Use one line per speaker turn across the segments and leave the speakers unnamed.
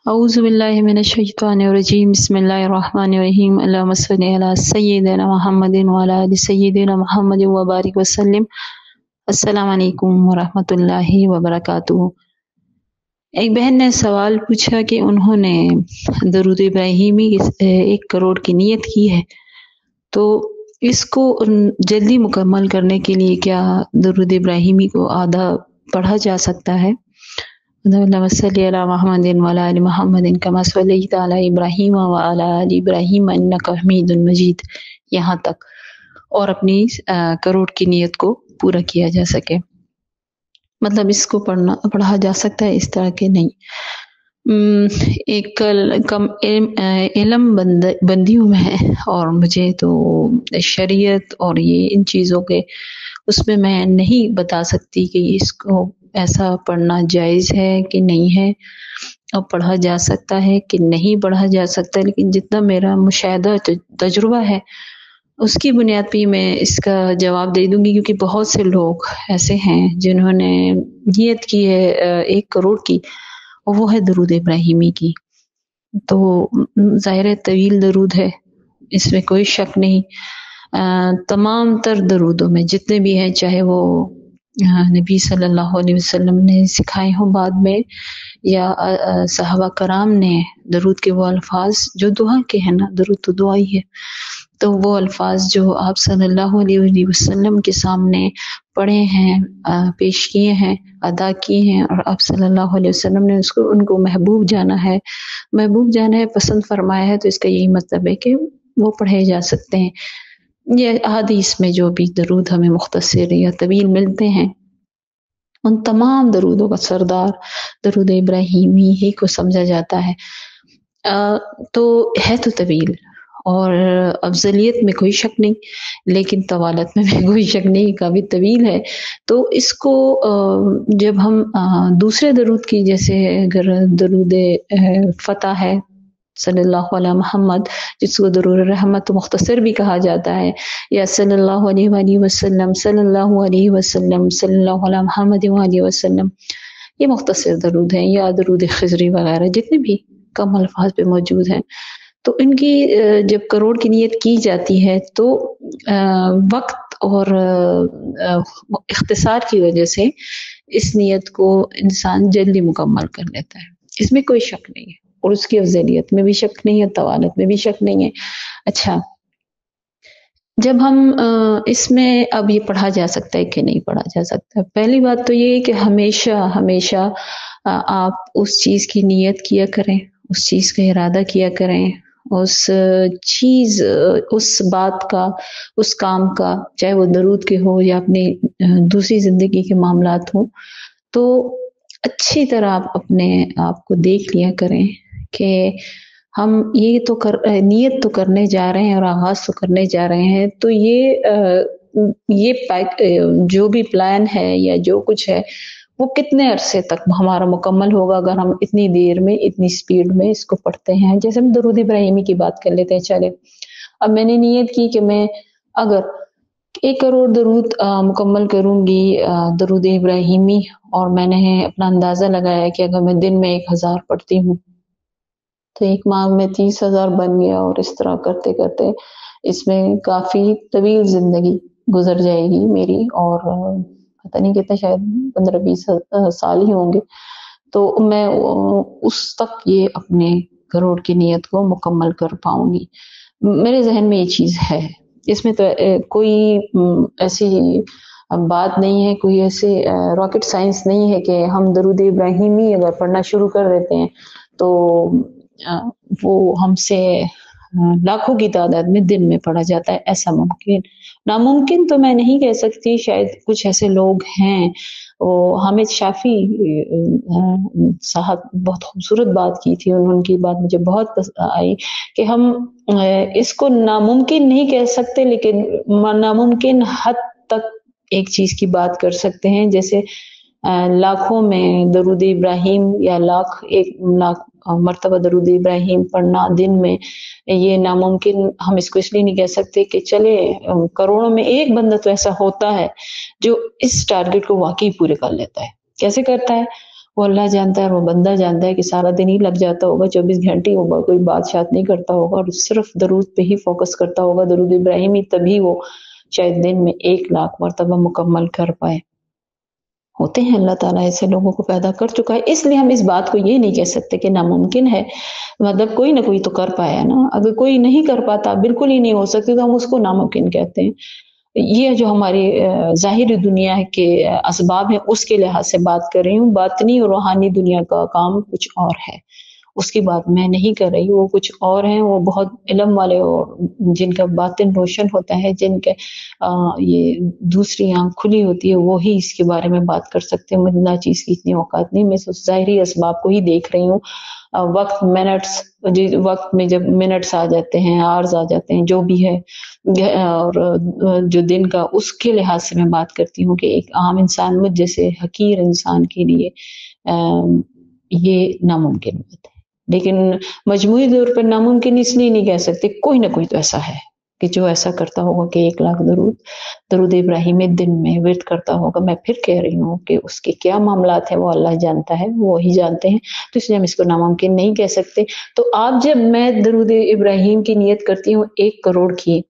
اعوذ باللہ من الشیطان الرجیم بسم اللہ الرحمن الرحیم اللہم صل علی سیدنا محمد وعلی آل سیدنا محمد وبارک وسلم۔ السلام علیکم ورحمۃ اللہ وبرکاتہ۔ ایک بہن نے سوال پوچھا کہ انہوں نے درود ابراہیمی 1 کروڑ کی نیت کی ہے، تو اس کو جلدی مکمل کرنے کے لیے کیا درود ابراہیمی کو آدھا پڑھا جا سکتا ہے؟ اللہم صلی علی محمد وعلی آل محمد کما صلیت علی ابراہیم وعلی آل ابراہیم انک حمید مجید، یہاں تک، اور اپنی کروڑ کی نیت کو پورا کیا جا سکے۔ مطلب اس کو پڑھا جا سکتا ہے، اس طرح کے نہیں۔ ایک کم علم بندی ہوں میں، اور مجھے تو شریعت اور یہ ان چیزوں کے اس میں میں نہیں بتا سکتی کہ اس کو ایسا پڑھنا جائز ہے کہ نہیں ہے، اور پڑھا جا سکتا ہے کہ نہیں پڑھا جا سکتا، لیکن جتنا میرا مشاہدہ تجربہ ہے اس کی بنیاد پہ میں اس کا جواب دے دوں گی، کیونکہ بہت سے لوگ ایسے ہیں جنہوں نے نیت کی ہے 1 کروڑ کی، اور وہ ہے درود ابراہیمی کی۔ تو ظاہر طویل درود ہے، اس میں کوئی شک نہیں۔ تمام تر درودوں میں جتنے بھی ہیں، چاہے وہ نبی صلی اللہ علیہ وسلم نے سکھائے ہوں بعد میں، یا صحابہ کرام نے درود کے وہ الفاظ جو دعا کے ہیں نا، درود تو دعا ہی ہے، تو وہ الفاظ جو آپ صلی اللہ علیہ وسلم کے سامنے پڑھے ہیں، پیش کیے ہیں، ادا کیے ہیں، اور آپ صلی اللہ علیہ وسلم نے ان کو محبوب جانا ہے، پسند فرمایا ہے، تو اس کا یہی مطلب ہے کہ وہ پڑھے جا سکتے ہیں۔ یہ احادیث میں جو بھی درود ہمیں مختصر یا طویل ملتے ہیں، ان تمام درودوں کا سردار درود ابراہیمی ہی کو سمجھا جاتا ہے۔ تو ہے تو طویل، اور افضلیت میں کوئی شک نہیں، لیکن طوالت میں بھی کوئی شک نہیں، کافی طویل ہے۔ تو اس کو جب ہم دوسرے درود کی، جیسے اگر درود فتح ہے صلی اللہ علیہ محمد، جس کو درود رحمت مختصر بھی کہا جاتا ہے، یا صلی اللہ علیہ وآلہ وسلم، صلی اللہ علیہ وسلم، صلی اللہ علیہ محمد وآلہ وسلم، یہ مختصر درود ہیں، یا درود خضری وغیرہ جتنے بھی کم الفاظ پہ موجود ہیں۔ تو ان کی جب کروڑ کی نیت کی جاتی ہے تو وقت اور اختصار کی وجہ سے اس نیت کو انسان جلدی مکمل کر لیتا ہے، اس میں کوئی شک نہیں ہے، اور اس کی افضلیت میں بھی شک نہیں ہے، طوالت میں بھی شک نہیں ہے۔ اچھا، جب ہم اس میں اب یہ پڑھا جا سکتا ہے کہ نہیں پڑھا جا سکتا، پہلی بات تو یہ ہے کہ ہمیشہ آپ اس چیز کی نیت کیا کریں، اس چیز کا ارادہ کیا کریں، اس بات کا، اس کام کا، چاہے وہ درود کے ہو یا اپنی دوسری زندگی کے معاملات ہوں، تو اچھی طرح آپ اپنے آپ کو دیکھ لیا کریں کہ ہم یہ تو نیت تو کرنے جا رہے ہیں اور آغاز تو کرنے جا رہے ہیں، تو یہ جو بھی پلان ہے یا جو کچھ ہے وہ کتنے عرصے تک ہمارا مکمل ہوگا اگر ہم اتنی دیر میں، اتنی سپیڈ میں اس کو پڑھتے ہیں۔ جیسے ہم درود ابراہیمی کی بات کر لیتے ہیں، چلے اب میں نے نیت کی کہ میں اگر 1 کروڑ درود مکمل کروں گی درود ابراہیمی، اور میں نے اپنا اندازہ لگایا کہ اگر میں دن میں 1000 پڑھتی ہوں تو 1 ماہ میں 30,000 بن گیا، اور اس طرح کرتے کرتے اس میں کافی طویل زندگی گزر جائے گی میری، اور پتہ نہیں کتنے، شاید 15-20 سال ہی ہوں گے، تو میں اس تک یہ اپنے کروڑ کی نیت کو مکمل کر پاؤں گی۔ میرے ذہن میں یہ چیز ہے، اس میں تو کوئی ایسی بات نہیں ہے، کوئی ایسے راکٹ سائنس نہیں ہے کہ ہم درود ابراہیمی اگر پڑھنا شروع کر دیتے ہیں تو وہ ہم سے لاکھوں کی تعداد میں دن میں پڑھا جاتا ہے۔ ایسا ناممکن تو میں نہیں کہہ سکتی، شاید کچھ ایسے لوگ ہیں، وہ حامد شافی صاحب بہت خوبصورت بات کی تھی، ان کی بات مجھے بہت پسند آئی کہ ہم اس کو ناممکن نہیں کہہ سکتے، لیکن ناممکن حد تک ایک چیز کی بات کر سکتے ہیں، جیسے لاکھوں میں درود ابراہیم یا 1,00,000 مرتبہ درود ابراہیم پڑھنا دن میں، یہ ناممکن ہم اس کو اس لیے نہیں کہہ سکتے کہ چلے کروڑوں میں ایک بندہ تو ایسا ہوتا ہے جو اس ٹارگٹ کو واقعی پورے کر لیتا ہے۔ کیسے کرتا ہے؟ وہ اللہ جانتا ہے اور وہ بندہ جانتا ہے کہ سارا دن ہی لگ جاتا ہوگا، 24 گھنٹے ہوگا، کوئی بات شات نہیں کرتا ہوگا اور صرف درود پہ ہی فوکس کرتا ہوگا، درود ابراہیمی، تبھی وہ شاید دن میں 1 لاکھ مرتبہ مکمل کر پائے۔ ہوتے ہیں، اللہ تعالیٰ ایسے لوگوں کو پیدا کر چکا ہے، اس لیے ہم اس بات کو یہ نہیں کہہ سکتے کہ ناممکن ہے، مطلب کوئی نہ کوئی تو کر پایا نا، اگر کوئی نہیں کر پاتا، بالکل ہی نہیں ہو سکتی، تو ہم اس کو ناممکن کہتے ہیں۔ یہ جو ہماری ظاہری دنیا کے اسباب ہیں اس کے لحاظ سے بات کر رہی ہوں، باطنی اور روحانی دنیا کا کام کچھ اور ہے، اس کی بات میں نہیں کر رہی، وہ کچھ اور ہیں، وہ بہت علم والے اور جن کا باطن روشن ہوتا ہے، جن کے یہ دوسری آنکھ کھلی ہوتی ہے، وہی اس کے بارے میں بات کر سکتے ہیں، مجھے نہ چیز کی اتنی اوقات نہیں، میں ظاہری اسباب کو ہی دیکھ رہی ہوں۔ وقت منٹس، وقت میں جب منٹس آ جاتے ہیں، آورز آ جاتے ہیں، جو بھی ہے، اور جو دن کا، اس کے لحاظ سے میں بات کرتی ہوں کہ ایک عام انسان، مجھ جیسے حقیر انسان کے لیے یہ ناممکن بات ہے، لیکن مجموعی طور پر ناممکن اس لیے نہیں کہہ سکتے، کوئی نہ کوئی تو ایسا ہے کہ جو ایسا کرتا ہوگا کہ 1 لاکھ درود ابراہیمی دن میں ورد کرتا ہوگا۔ میں پھر کہہ رہی ہوں کہ اس کے کیا معاملات ہیں وہ اللہ جانتا ہے، وہی جانتے ہیں، تو اس لیے ہم اس کو ناممکن نہیں کہہ سکتے۔ تو آپ جب میں درود ابراہیم کی نیت کرتی ہوں 1 کروڑ کی،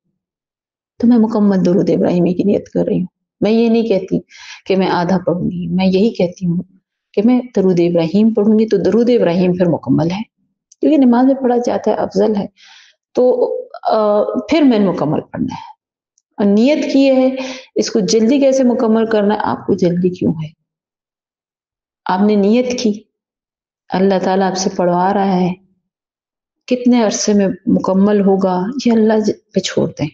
تو میں مکمل درود ابراہیمی کی نیت کر رہی ہوں۔ میں یہ نہیں کہتی کہ میں آدھا پڑھوں گی، میں یہی کہتی ہوں کہ میں درود ابراہیم پڑھوں گی، تو درود ابراہیم پھر مکمل ہے، کیونکہ نماز میں پڑھا جاتا ہے، افضل ہے، تو پھر میں نے مکمل پڑھنا ہے۔ اور نیت کی ہے، اس کو جلدی کیسے مکمل کرنا ہے؟ آپ کو جلدی کیوں ہے؟ آپ نے نیت کی، اللہ تعالیٰ آپ سے پڑھوا رہا ہے، کتنے عرصے میں مکمل ہوگا یہ اللہ پہ چھوڑ دیں،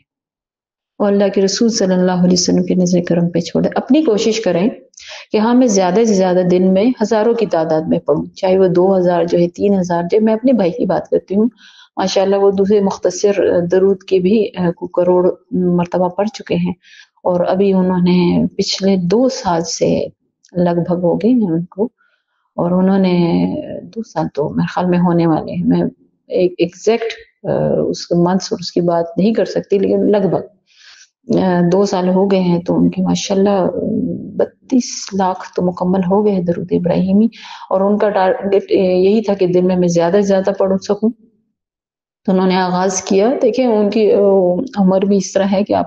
اور اللہ کے رسول صلی اللہ علیہ وسلم کے نظر کرم پہ چھوڑ دیں۔ اپنی کوشش کریں کہ ہاں میں زیادہ سے زیادہ دن میں ہزاروں کی تعداد میں پڑھوں، چاہے وہ 2000 جو ہے، 3000 جو، میں اپنے بھائی کی بات کرتی ہوں، ماشاءاللہ وہ دوسرے مختصر درود کے بھی کروڑ مرتبہ پڑھ چکے ہیں، اور ابھی انہوں نے پچھلے 2 سال سے لگ بھگ ہو گئے ہیں ان کو، اور انہوں نے 2 سال تو میرے خیال میں ہونے والے ہیں، میں ایک ایگزیکٹ اس کے منتھس اور اس کی بات نہیں کر سکتی، لیکن لگ بھگ 2 سال ہو گئے ہیں، تو ان کی ماشاءاللہ 32 لاکھ تو مکمل ہو گئے ہیں درود ابراہیمی، اور ان کا ٹارگٹ یہی تھا کہ دن میں زیادہ سے زیادہ پڑھ سکوں، تو انہوں نے آغاز کیا۔ دیکھیں ان کی عمر بھی اس طرح ہے کہ آپ،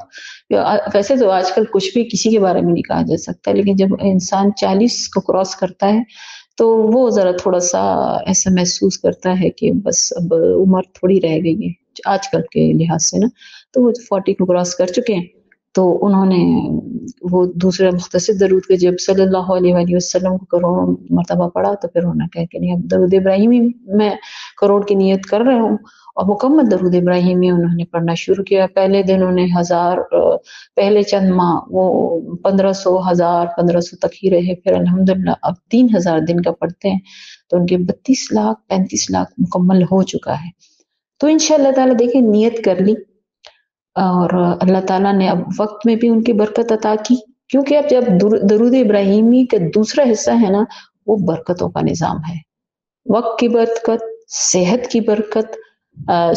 ویسے تو آج کل کچھ بھی کسی کے بارے میں نہیں کہا جا سکتا، لیکن جب انسان 40 کو کراس کرتا ہے تو وہ ذرا تھوڑا سا ایسا محسوس کرتا ہے کہ بس اب عمر تھوڑی رہ گئی ہے آج کل کے لحاظ سے نا، تو وہ 40 کو کراس کر چکے ہیں، تو انہوں نے وہ دوسرا مختصر درود کے جب صلی اللہ علیہ وآلہ وسلم کو کروڑوں مرتبہ پڑھا، تو پھر انہوں نے کہا کہ نہیں، اب درود ابراہیمی میں کروڑ کی نیت کر رہے ہوں، اور مکمل درود ابراہیمی انہوں نے پڑھنا شروع کیا۔ پہلے دن انہیں 1000، پہلے چند ماہ وہ 1500، 1000، 1500 تک ہی رہے، پھر الحمدللہ اب 3000 دن کا پڑھتے ہیں، تو ان کے 32 لاکھ 35 لاکھ مکمل ہو چکا ہے۔ تو انشاءاللہ تعالیٰ دیکھیں، نیت کر لی، اور اللہ تعالیٰ نے اب وقت میں بھی ان کی برکت عطا کی، کیونکہ اب جب درود ابراہیمی کا دوسرا حصہ ہے نا، وہ برکتوں کا نظام ہے، وقت کی برکت، صحت کی برکت،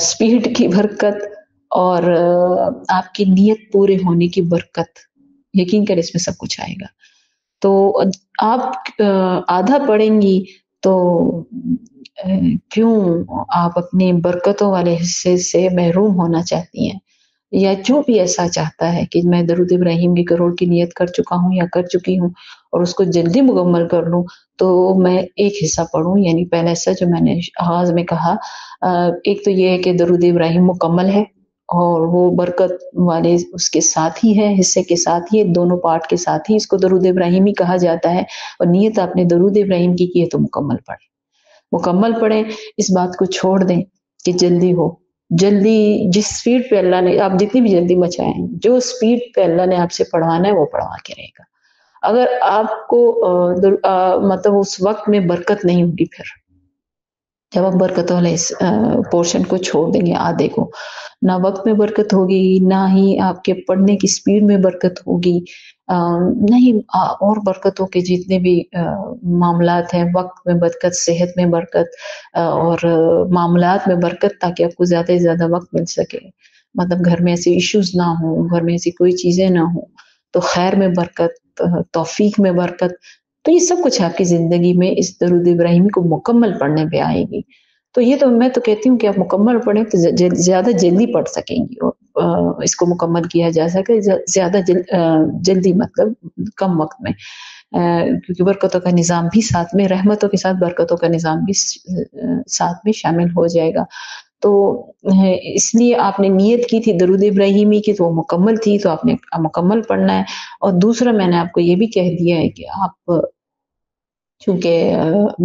سپیڈ کی برکت، اور آپ کی نیت پورے ہونے کی برکت، یقین کر اس میں سب کچھ آئے گا۔ تو آپ آدھا پڑھیں گی تو کیوں آپ اپنی برکتوں والے حصے سے محروم ہونا چاہتی ہیں، یا جو بھی ایسا چاہتا ہے کہ میں درود ابراہیم کی کروڑ کی نیت کر چکا ہوں یا کر چکی ہوں اور اس کو جلدی مکمل کر لوں، تو میں ایک حصہ پڑھوں، یعنی پہلا حصہ جو میں نے آغاز میں کہا، ایک تو یہ ہے کہ درود ابراہیم مکمل ہے، اور وہ برکت والے اس کے ساتھ ہی ہے، حصے کے ساتھ ہی، دونوں پارٹ کے ساتھ ہی اس کو درود ابراہیمی کہا جاتا ہے، اور نیت آپ نے درود ابراہیم کی ہے تو مکمل پڑھیں، اس بات کو چھوڑ دیں کہ جلدی ہو، جلدی جس سپیڈ پہ اللہ نے، آپ جتنی بھی جلدی مچائیں، جو سپیڈ پہ اللہ نے آپ سے پڑھوانا ہے وہ پڑھوا کے رہے گا۔ اگر آپ کو مطلب اس وقت میں برکت نہیں ہوگی، پھر جب آپ برکت والے اس پورشن کو چھوڑ دیں گے، آدھے کو، نہ وقت میں برکت ہوگی، نہ ہی آپ کے پڑھنے کی سپیڈ میں برکت ہوگی، نہیں اور برکتوں کے جتنے بھی معاملات ہیں، وقت میں برکت، صحت میں برکت، اور معاملات میں برکت، تاکہ آپ کو زیادہ سے زیادہ وقت مل سکے، مطلب گھر میں ایسے ایشوز نہ ہوں، گھر میں ایسی کوئی چیزیں نہ ہوں، تو خیر میں برکت، توفیق میں برکت، تو یہ سب کچھ آپ کی زندگی میں اس درود ابراہیمی کو مکمل پڑھنے پہ آئے گی. تو یہ تو میں تو کہتی ہوں کہ آپ مکمل پڑھیں تو زیادہ جلدی پڑھ سکیں گی، اور اس کو مکمل کیا جا سکے زیادہ جلدی، مطلب کم وقت میں، کیونکہ برکتوں کا نظام بھی ساتھ میں، رحمتوں کے ساتھ برکتوں کا نظام بھی ساتھ میں شامل ہو جائے گا. تو اس لیے آپ نے نیت کی تھی درود ابراہیمی کی، تو وہ مکمل تھی، تو آپ نے مکمل پڑھنا ہے. اور دوسرا میں نے آپ کو یہ بھی کہہ دیا ہے کہ آپ چونکہ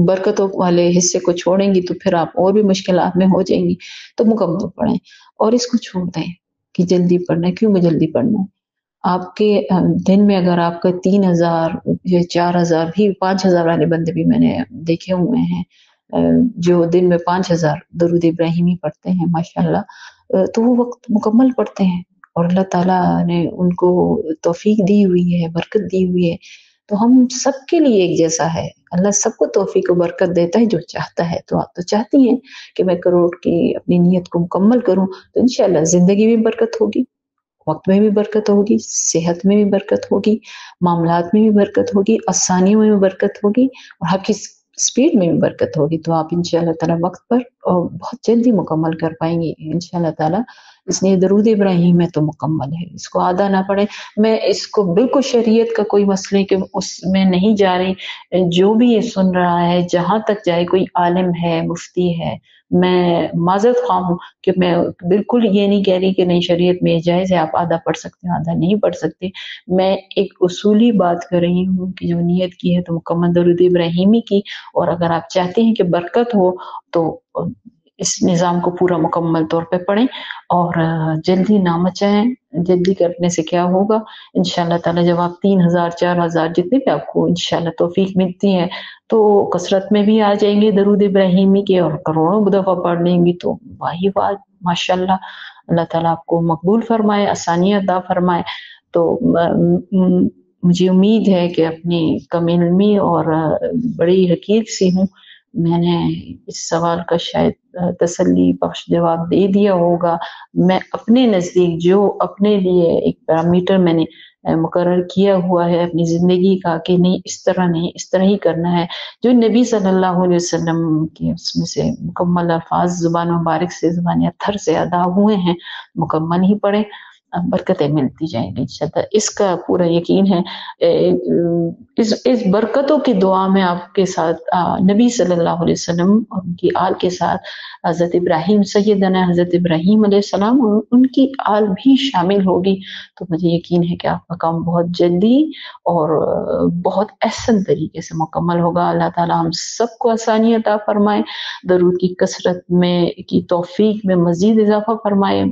برکتوں والے حصے کو چھوڑیں گی تو پھر آپ اور بھی مشکلات میں ہو جائیں گی، تو مکمل پڑھیں اور اس کو چھوڑ دیں کہ جلدی پڑھنا ہے. کیوں میں جلدی پڑھنا ہے؟ آپ کے دن میں اگر آپ کا 3,000 یا 4,000 بھی، 5,000 والے بندے بھی میں نے دیکھے ہوئے ہیں جو دن میں 5,000 درود ابراہیمی پڑھتے ہیں ماشاءاللہ، تو وہ وقت مکمل پڑھتے ہیں اور اللہ تعالیٰ نے ان کو توفیق دی ہوئی ہے، برکت دی ہوئی ہے. تو ہم سب کے لیے ایک جیسا ہے، اللہ سب کو توفیق و برکت دیتا ہے جو چاہتا ہے. تو آپ تو چاہتی ہیں کہ میں کروڑ کی اپنی نیت کو مکمل کروں، تو انشاءاللہ زندگی میں برکت ہوگی، وقت میں بھی برکت ہوگی، صحت میں بھی برکت ہوگی، معاملات میں بھی برکت ہوگی، آسانیوں میں بھی برکت ہوگی، اور آپ کی اسپیڈ میں بھی برکت ہوگی. تو آپ انشاءاللہ تعالیٰ وقت پر اور بہت جلدی مکمل کر پائیں گی انشاءاللہ تعالیٰ. اس لیے درود ابراہیم ہے تو مکمل ہے، اس کو آدھا نہ پڑے. میں اس کو بالکل شریعت کا کوئی مسئلے کہ اس میں نہیں جا رہی، جو بھی یہ سن رہا ہے جہاں تک جائے، کوئی عالم ہے، مفتی ہے، میں معذرت خواہ ہوں کہ میں بالکل یہ نہیں کہہ رہی کہ نہیں شریعت میں جائز ہے آپ آدھا پڑھ سکتے ہیں آدھا نہیں پڑھ سکتے. میں ایک اصولی بات کر رہی ہوں کہ جو نیت کی ہے تو مکمل درود ابراہیمی کی، اور اگر آپ چاہتے ہیں کہ برکت ہو تو اس نظام کو پورا مکمل طور پہ پڑھیں اور جلدی نہ مچائیں. جلدی کرنے سے کیا ہوگا انشاءاللہ تعالیٰ، جب آپ 3,000 4,000 جتنے بھی آپ کو انشاءاللہ توفیق ملتی ہے تو کثرت میں بھی آ جائیں گے درود ابراہیمی کے، اور کروڑوں دفعہ پڑھ لیں گی تو واہی بات ماشاءاللہ. اللہ تعالیٰ آپ کو مقبول فرمائے، آسانیاں عطا فرمائے. تو مجھے امید ہے کہ اپنی کم علمی اور بڑی حقیق سی ہوں، میں نے اس سوال کا شاید تسلی بخش جواب دے دیا ہوگا. میں اپنے نزدیک جو اپنے لیے ایک پیرامیٹر میں نے مقرر کیا ہوا ہے اپنی زندگی کا کہ نہیں اس طرح نہیں اس طرح ہی کرنا ہے، جو نبی صلی اللہ علیہ وسلم کی اس میں سے مکمل الفاظ زبان مبارک سے، زبان اطہر سے ادا ہوئے ہیں، مکمل ہی پڑھیں، برکتیں ملتی جائیں گی انشاءاللہ. اس کا پورا یقین ہے. اس برکتوں کی دعا میں آپ کے ساتھ نبی صلی اللہ علیہ وسلم اور ان کی آل کے ساتھ حضرت ابراہیم، سیدنا حضرت ابراہیم علیہ السلام اور ان کی آل بھی شامل ہوگی. تو مجھے یقین ہے کہ آپ کا کام بہت جلدی اور بہت احسن طریقے سے مکمل ہوگا. اللہ تعالیٰ ہم سب کو آسانی عطا فرمائے، درود کی کثرت میں کی توفیق میں مزید اضافہ فرمائے،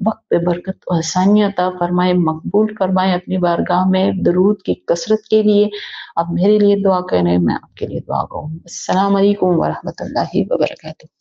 وقت پہ برکت و آسانی عطا فرمائے، مقبول فرمائے اپنی بارگاہ میں درود کی کثرت کے لیے. آپ میرے لیے دعا کریں، میں آپ کے لیے دعا کروں. السلام علیکم ورحمۃ اللہ وبرکاتہ.